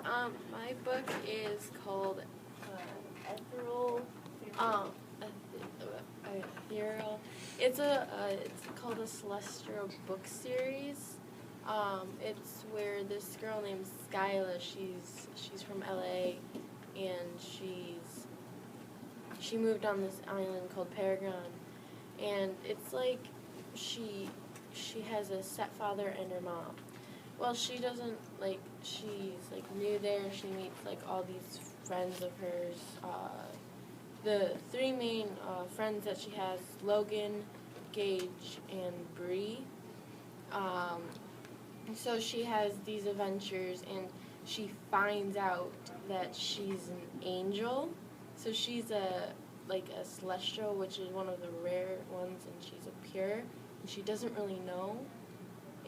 My book is called Ethereal. Ethereal. It's called a Celestial book series. It's where this girl named Scylla. She's from LA, and she moved on this island called Paragon, and it's like she has a stepfather and her mom. Well, she doesn't, like, she's, like, new there. She meets, like, all these friends of hers. The three main friends that she has, Logan, Gage, and Bree. So she has these adventures, and she finds out that she's an angel. So she's a celestial, which is one of the rare ones, and she's a pure, and she doesn't really know.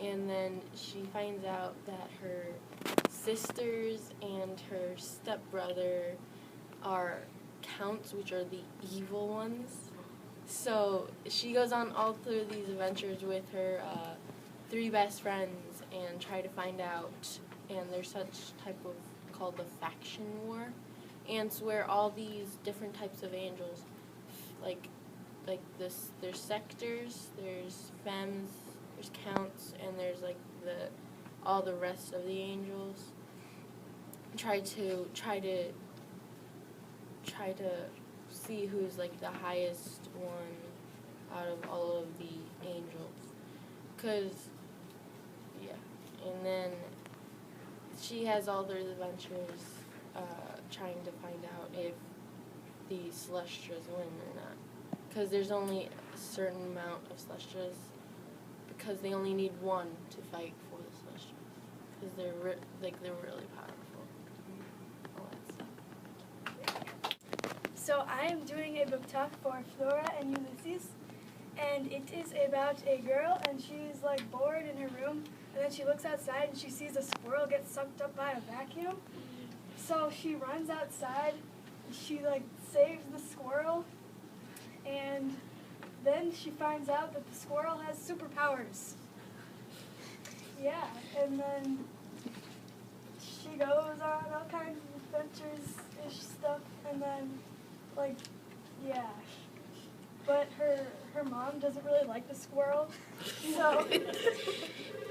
And then she finds out that her sisters and her stepbrother are counts, which are the evil ones. So she goes on all through these adventures with her three best friends and try to find out. And there's such type of called the faction war, and it's where all these different types of angels, like this, there's sectors, there's femmes, there's counts, and there's like all the rest of the angels. Try to see who's like the highest one out of all of the angels. 'Cause and then she has all those adventures trying to find out if the Celestials win or not. Because there's only a certain amount of Celestials, because they only need one to fight for the Celestials. Because they're really powerful. All that stuff. So I am doing a book talk for Flora and Ulysses, and it is about a girl, and she's like bored in her room, and then she looks outside and she sees a squirrel get sucked up by a vacuum. So she runs outside, and she like saves the squirrel, and then she finds out that the squirrel has superpowers. Yeah, and then she goes on all kinds of adventures-ish stuff, and then, like, yeah. But her mom doesn't really like the squirrel, so,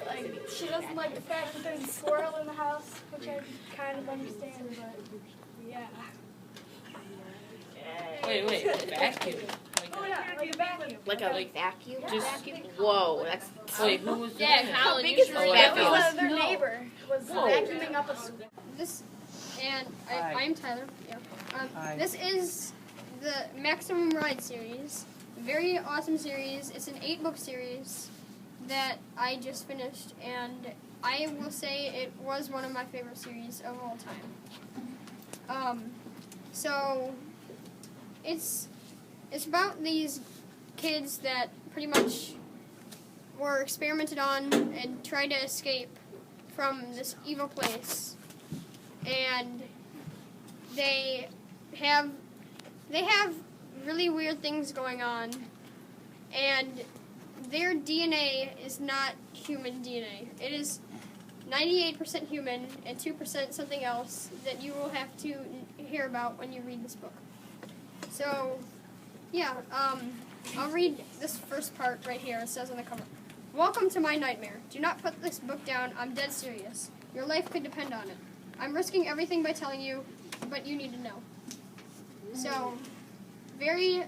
like, she doesn't like the fact that there's a squirrel in the house, which I kind of understand, but, yeah. Wait, vacuum. Oh, yeah, like a vacuum. Like a vacuum? Vacuum. Whoa, that's... Wait, who was Yeah, that? Colin, big you is should the read That that. was their neighbor, was vacuuming up a squirrel. This, and Hi. I'm Tyler. Yeah. Hi. This is the Maximum Ride series. Very awesome series. It's an 8-book series that I just finished, and I will say it was one of my favorite series of all time. So it's about these kids that pretty much were experimented on and tried to escape from this evil place, and they have really weird things going on, and their DNA is not human DNA. It is 98% human and 2% something else that you will have to hear about when you read this book. So, yeah, I'll read this first part right here. It says on the cover, "Welcome to my nightmare. Do not put this book down. I'm dead serious. Your life could depend on it. I'm risking everything by telling you, but you need to know." So, very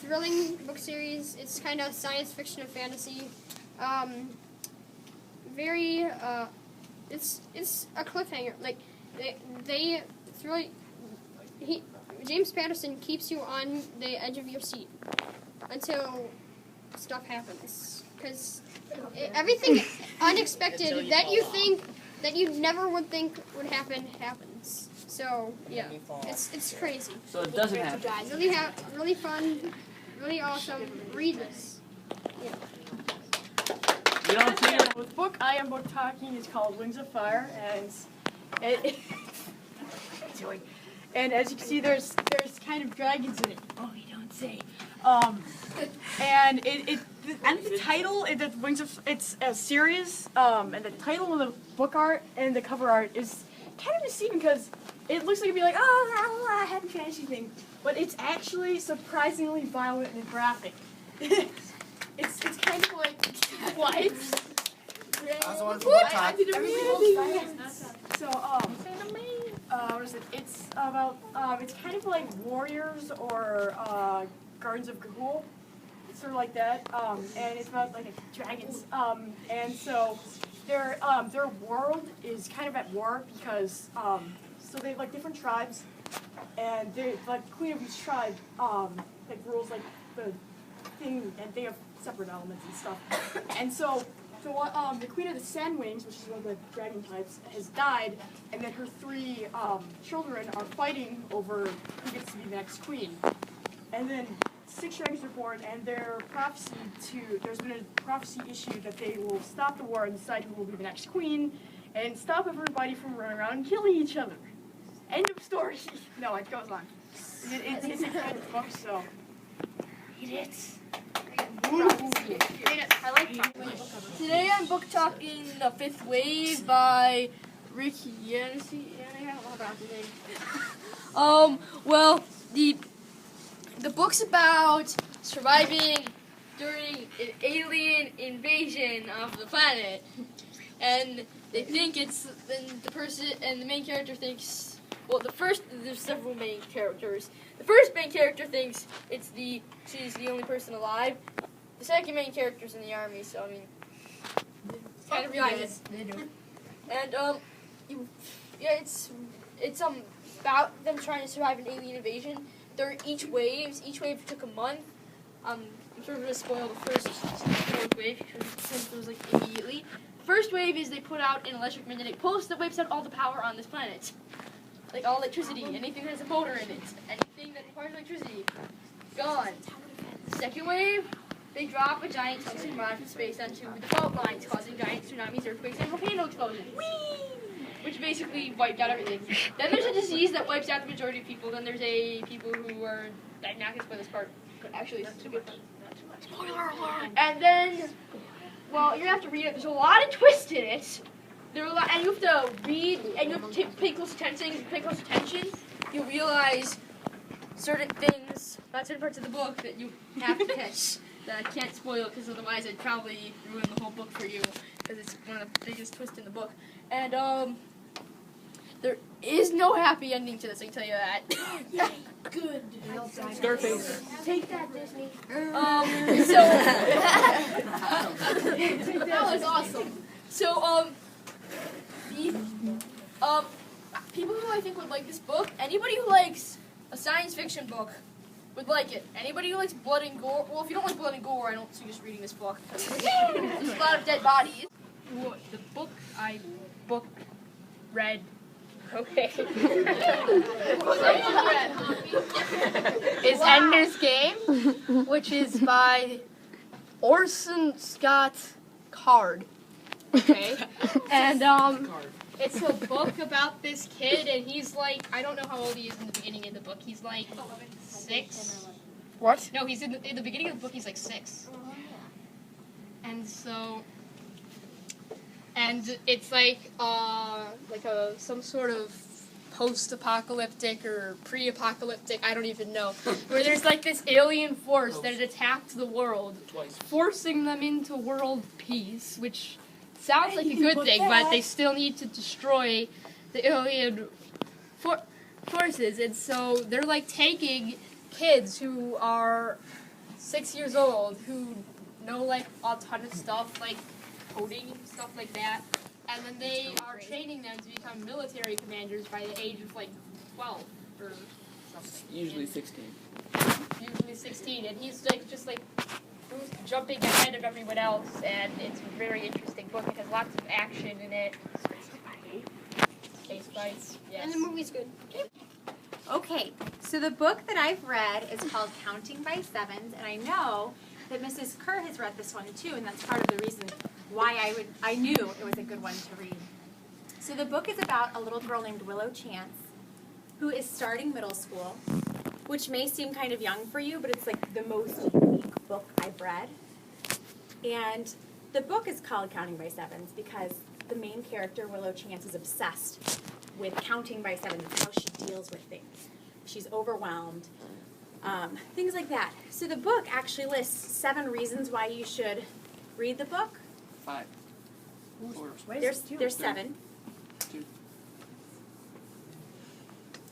thrilling book series. It's kind of science fiction and fantasy. It's a cliffhanger. Like, James Patterson keeps you on the edge of your seat until stuff happens. Because everything unexpected that you never would think would happen happens. So yeah, it's crazy. So it doesn't happen. Really fun, really awesome. Read this. Yeah. You don't see it? The book I am book talking is called Wings of Fire, and as you can see, there's kind of dragons in it. Oh, you don't say. And the title, it's a series, and the title of the book art and the cover art is kind of deceiving because it looks like it'd be like, oh, a happy fantasy thing, but it's actually surprisingly violent and graphic. it's kind of like what? So what is it? It's about it's kind of like Warriors or Gardens of Gahul. It's sort of like that. And it's about like dragons. And so their world is kind of at war because so they have like different tribes, and they like the queen of each tribe like rules like the thing, and they have separate elements and stuff. And so the queen of the Sand Wings, which is one of the dragon types, has died, and then her 3 children are fighting over who gets to be the next queen. And then 6 dragons are born, and there's been a prophecy issued that they will stop the war and decide who will be the next queen, and stop everybody from running around and killing each other. End of story. No, it goes on. It's a kind of book, so read it. I like that. Today I'm book talking The Fifth Wave by Ricky Yancey. I don't know about the name. Well, the book's about surviving during an alien invasion of the planet, and they think the main character thinks. Well, there's several main characters. The first main character thinks she's the only person alive. The second main character's in the army, so I mean, it's kind of realizes. And it's about them trying to survive an alien invasion. There are each wave took a month. I'm sort of going to spoil the first wave since it was like immediately. First wave is they put out an electromagnetic pulse that wipes out all the power on this planet. Like all electricity, anything that has a motor in it, anything that requires electricity, gone. Second wave, they drop a giant tungsten rod from space onto the fault lines, causing giant tsunamis, earthquakes, and volcano explosions. Which basically wiped out everything. Then there's a disease that wipes out the majority of people. Then there's people who are diagnosed by this part. But actually, it's a good one. Spoiler alert! And then, well, you have to read it. There's a lot of twists in it. And you have to read, and you have to pay close attention. If you pay close attention, you'll realize certain things, not certain parts of the book, that you have to catch. That I can't spoil, because otherwise I'd probably ruin the whole book for you, because it's one of the biggest twists in the book. And there is no happy ending to this, I can tell you that. Good. Scarface. Take that, Disney. That was awesome. So, people who I think would like this book, anybody who likes a science fiction book would like it. Anybody who likes blood and gore, well, if you don't like blood and gore, I don't suggest reading this book, because there's a lot of dead bodies. The book I read. Okay. Is Ender's Game, which is by Orson Scott Card. Okay. And it's a book about this kid, and he's like, I don't know how old he is in the beginning of the book. He's like 6. What? No, he's in the beginning of the book. He's like 6. And so, and it's like some sort of post-apocalyptic or pre-apocalyptic, I don't even know, where there's like this alien force that had attacked the world, forcing them into world peace, which sounds like a good thing, but they still need to destroy the alien forces, and so they're like taking kids who are 6 years old, who know like a ton of stuff, like coding and stuff like that, and then they are training them to become military commanders by the age of like 12 or something. Usually 16. Usually 16, and he's like just like jumping ahead of everyone else, and it's a very interesting book. It has lots of action in it. Space fights, yes. And the movie's good. Okay, so the book that I've read is called Counting by Sevens, and I know that Mrs. Kerr has read this one too, and that's part of the reason why I knew it was a good one to read. So the book is about a little girl named Willow Chance, who is starting middle school, which may seem kind of young for you, but it's like the most unique book I've read. And the book is called Counting by Sevens because the main character, Willow Chance, is obsessed with counting by sevens. It's how she deals with things. She's overwhelmed. Things like that. So the book actually lists 7 reasons why you should read the book. 5. 4. There's 7. 2.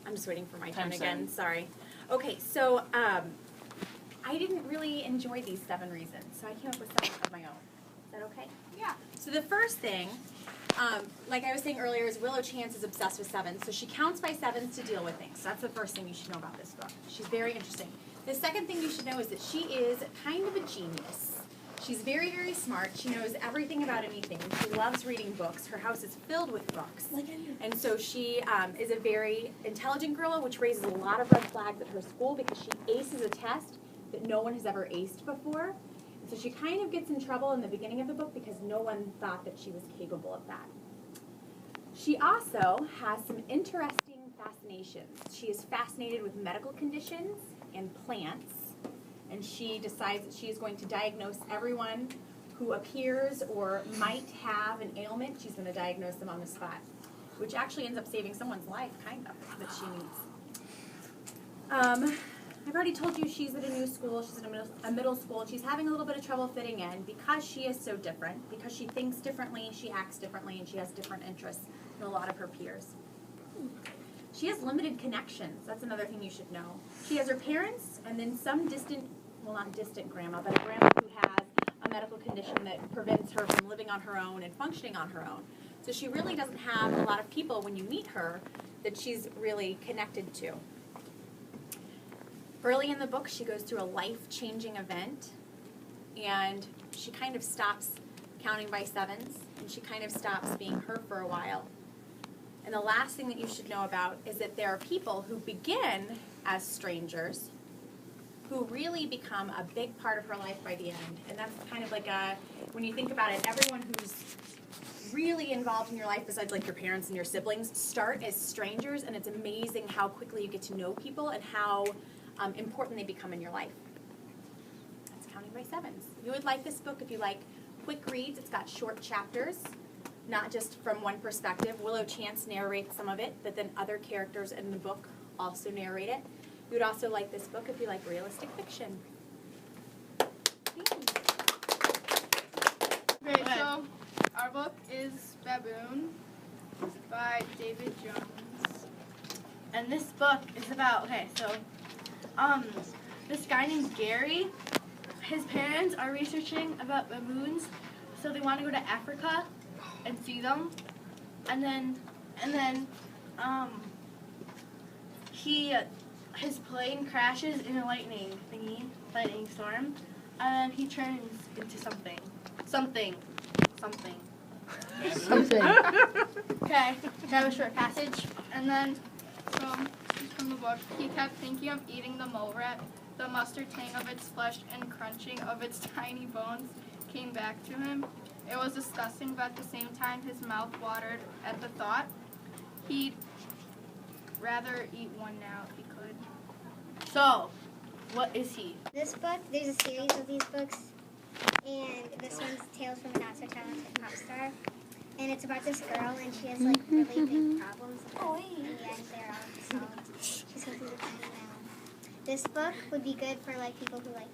I'm just waiting for my Times turn again. 7. Sorry. Okay, so I didn't really enjoy these 7 reasons, so I came up with 7 of my own. Is that okay? Yeah. So the first thing, like I was saying earlier, is Willow Chance is obsessed with 7s. So she counts by 7s to deal with things. So that's the first thing you should know about this book. She's very interesting. The second thing you should know is that she is kind of a genius. She's very, very smart. She knows everything about anything. She loves reading books. Her house is filled with books. And so she is a very intelligent girl, which raises a lot of red flags at her school because she aces a test that no one has ever aced before. And so she kind of gets in trouble in the beginning of the book because no one thought that she was capable of that. She also has some interesting fascinations. She is fascinated with medical conditions and plants. And she decides that she is going to diagnose everyone who appears or might have an ailment. She's going to diagnose them on the spot, which actually ends up saving someone's life, kind of, that she needs. I've already told you she's at a new school. She's in a middle school. And she's having a little bit of trouble fitting in because she is so different, because she thinks differently, she acts differently, and she has different interests than a lot of her peers. She has limited connections. That's another thing you should know. She has her parents and then some distant, well, not distant grandma, but a grandma who has a medical condition that prevents her from living on her own and functioning on her own. So she really doesn't have a lot of people when you meet her that she's really connected to. Early in the book, she goes through a life-changing event, and she kind of stops counting by 7s, and she kind of stops being her for a while. And the last thing that you should know about is that there are people who begin as strangers who really become a big part of her life by the end. And that's kind of like when you think about it, everyone who's really involved in your life besides like your parents and your siblings start as strangers, and it's amazing how quickly you get to know people and how important they become in your life. That's counting by 7s. You would like this book if you like quick reads. It's got short chapters, not just from one perspective. Willow Chance narrates some of it, but then other characters in the book also narrate it. You would also like this book if you like realistic fiction. Okay, so our book is Baboon by David Jones. And this book is about, this guy named Gary, his parents are researching about baboons, so they want to go to Africa and see them. And then his plane crashes in a lightning storm, and he turns into something. Okay, that was short passage. And then, from the book, he kept thinking of eating the mole rat. The mustard tang of its flesh and crunching of its tiny bones came back to him. It was disgusting, but at the same time, his mouth watered at the thought. He'd rather eat one now if he could. So, what is he? This book, there's a series of these books, and this one's Tales from a Not-So-Talented Pop Star. And it's about this girl, and she has, like, really big problems. And they're all solved. She's completely fine now. This book would be good for, like, people who like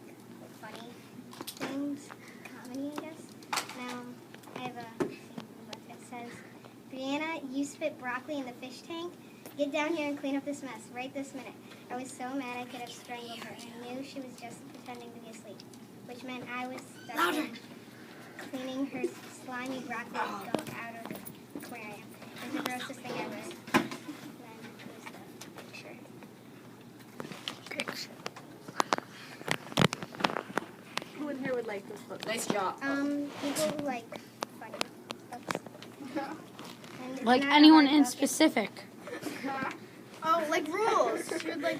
funny things, comedy, I guess. Now, I have a thing from the book that says, Brianna, you spit broccoli in the fish tank. Get down here and clean up this mess right this minute. I was so mad I could have strangled her. I knew she was just pretending to be asleep, which meant I was stuck in cleaning her slimy broccoli gunk out of the aquarium. It was the grossest thing ever. Then here's the picture. Who in here would like this book? Nice job. People who like funny books. And it's Like not a anyone hard in book. specific. Oh, like rules. You'd like